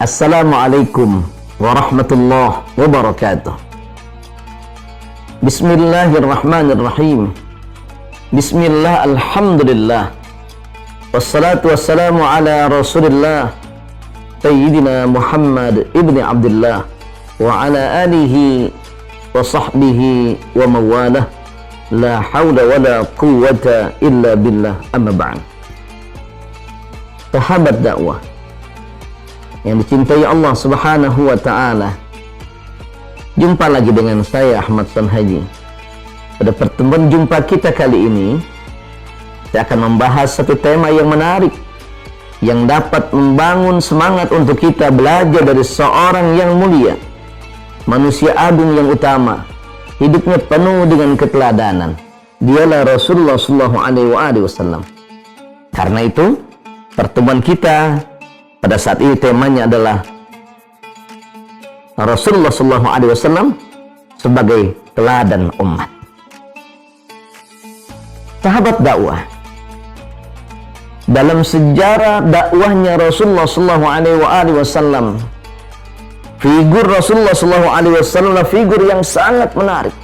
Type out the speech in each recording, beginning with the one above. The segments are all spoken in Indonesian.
Assalamualaikum warahmatullahi wabarakatuh. Bismillahirrahmanirrahim. Bismillah, alhamdulillah. Wassalatu wassalamu ala rasulillah Sayyidina Muhammad ibni Abdullah wa ala alihi wa sahbihi wa mawalah. La hawla wa la quwwata illa billah, amma ba'd. Sahabat dakwah yang dicintai Allah Subhanahu wa ta'ala, jumpa lagi dengan saya Ahmad Sonhaji. Pada pertemuan jumpa kita kali ini, saya akan membahas satu tema yang menarik, yang dapat membangun semangat untuk kita belajar dari seorang yang mulia, manusia agung yang utama, hidupnya penuh dengan keteladanan. Dialah Rasulullah SAW. Karena itu, pertemuan kita pada saat ini temanya adalah Rasulullah SAW sebagai teladan umat. Sahabat dakwah, dalam sejarah dakwahnya Rasulullah SAW, figur Rasulullah SAW figur yang sangat menarik,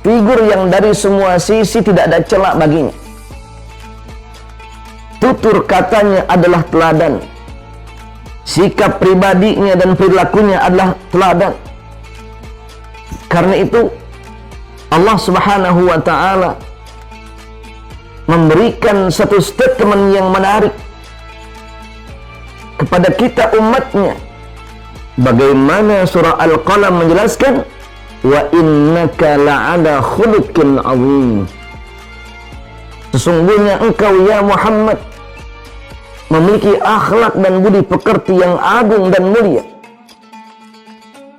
figur yang dari semua sisi tidak ada celah baginya. Tutur katanya adalah teladan, sikap pribadinya dan perilakunya adalah teladan. Karena itu Allah Subhanahu wa ta'ala memberikan satu statement yang menarik kepada kita umatnya, bagaimana surah Al-Qalam menjelaskan, wa innaka la'ala khuluqin azim. Sesungguhnya engkau ya Muhammad memiliki akhlak dan budi pekerti yang agung dan mulia.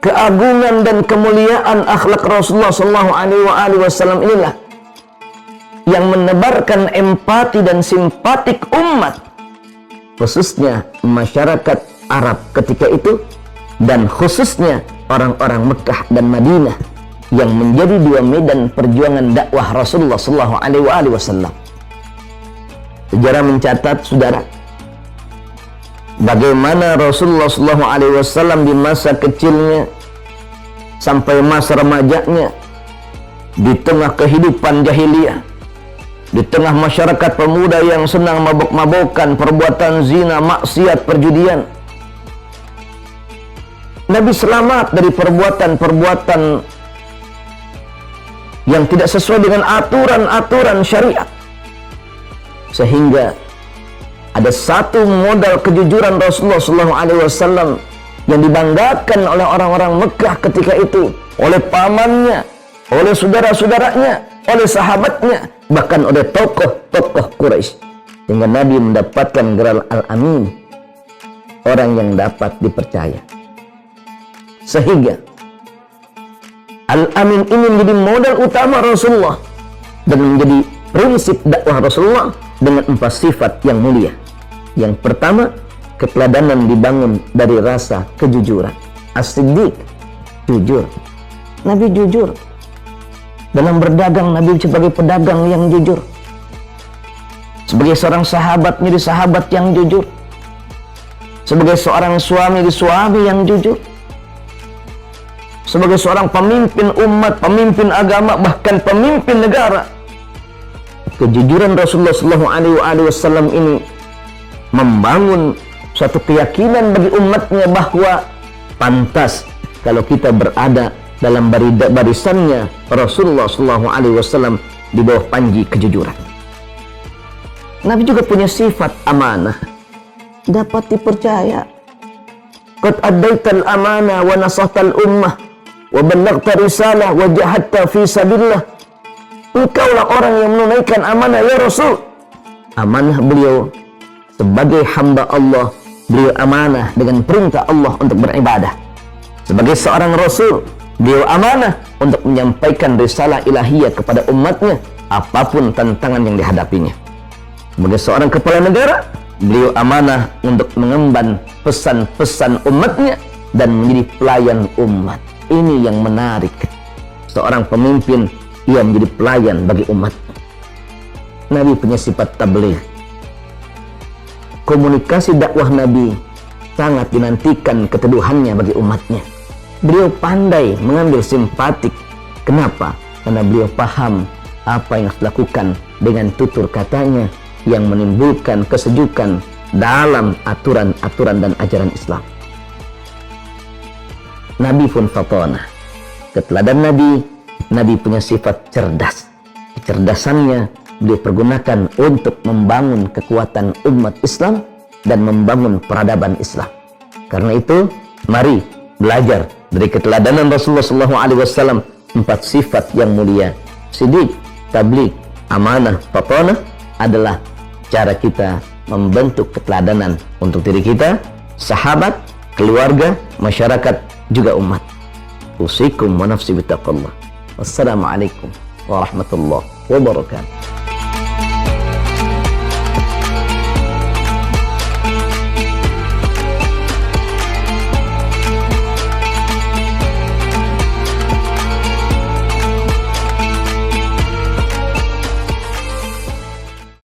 Keagungan dan kemuliaan akhlak Rasulullah SAW inilah yang menebarkan empati dan simpatik umat, khususnya masyarakat Arab ketika itu, dan khususnya orang-orang Mekah dan Madinah yang menjadi dua medan perjuangan dakwah Rasulullah SAW. Sejarah mencatat, saudara, bagaimana Rasulullah SAW di masa kecilnya sampai masa remajanya, di tengah kehidupan jahiliyah, di tengah masyarakat pemuda yang senang mabok-mabokan, perbuatan zina, maksiat, perjudian, Nabi selamat dari perbuatan-perbuatan yang tidak sesuai dengan aturan-aturan syariat. Sehingga ada satu modal kejujuran Rasulullah SAW yang dibanggakan oleh orang-orang Mekah ketika itu, oleh pamannya, oleh saudara-saudaranya, oleh sahabatnya, bahkan oleh tokoh-tokoh Quraisy, sehingga Nabi mendapatkan gelar Al-Amin, orang yang dapat dipercaya. Sehingga Al-Amin ini menjadi modal utama Rasulullah dan menjadi prinsip dakwah Rasulullah dengan 4 sifat yang mulia. Yang pertama, keteladanan dibangun dari rasa kejujuran. As-Siddiq, jujur. Nabi jujur. Dalam berdagang, Nabi sebagai pedagang yang jujur. Sebagai seorang sahabat, menjadi sahabat yang jujur. Sebagai seorang suami, menjadi suami yang jujur. Sebagai seorang pemimpin umat, pemimpin agama, bahkan pemimpin negara, kejujuran Rasulullah SAW ini membangun suatu keyakinan bagi umatnya bahwa pantas kalau kita berada dalam barisannya Rasulullah SAW di bawah panji kejujuran. Nabi juga punya sifat amanah, dapat dipercaya. Qad addaital amanah wa nasahtal ummah wa ballaghta risalah wa jahadta fi sabilillah. Engkaulah orang yang menunaikan amanah ya Rasul. Amanah beliau sebagai hamba Allah, beliau amanah dengan perintah Allah untuk beribadah. Sebagai seorang Rasul, beliau amanah untuk menyampaikan risalah ilahiyah kepada umatnya, apapun tantangan yang dihadapinya. Sebagai seorang kepala negara, beliau amanah untuk mengemban pesan-pesan umatnya dan menjadi pelayan umat. Ini yang menarik. Seorang pemimpin, ia menjadi pelayan bagi umat. Nabi punya sifat tabligh. Komunikasi dakwah Nabi sangat dinantikan keteduhannya bagi umatnya. Beliau pandai mengambil simpatik. Kenapa? Karena beliau paham apa yang harus dilakukan dengan tutur katanya yang menimbulkan kesejukan dalam aturan-aturan dan ajaran Islam. Nabi pun fatona. Keteladan Nabi punya sifat cerdas. Kecerdasannya beliau pergunakan untuk membangun kekuatan umat Islam dan membangun peradaban Islam. Karena itu, mari belajar dari keteladanan Rasulullah SAW 4 sifat yang mulia. Sidik, tabligh, amanah, fatonah adalah cara kita membentuk keteladanan untuk diri kita, sahabat, keluarga, masyarakat, juga umat. Usikum wa nafsi bittaqallah. Wassalamualaikum warahmatullahi wabarakatuh.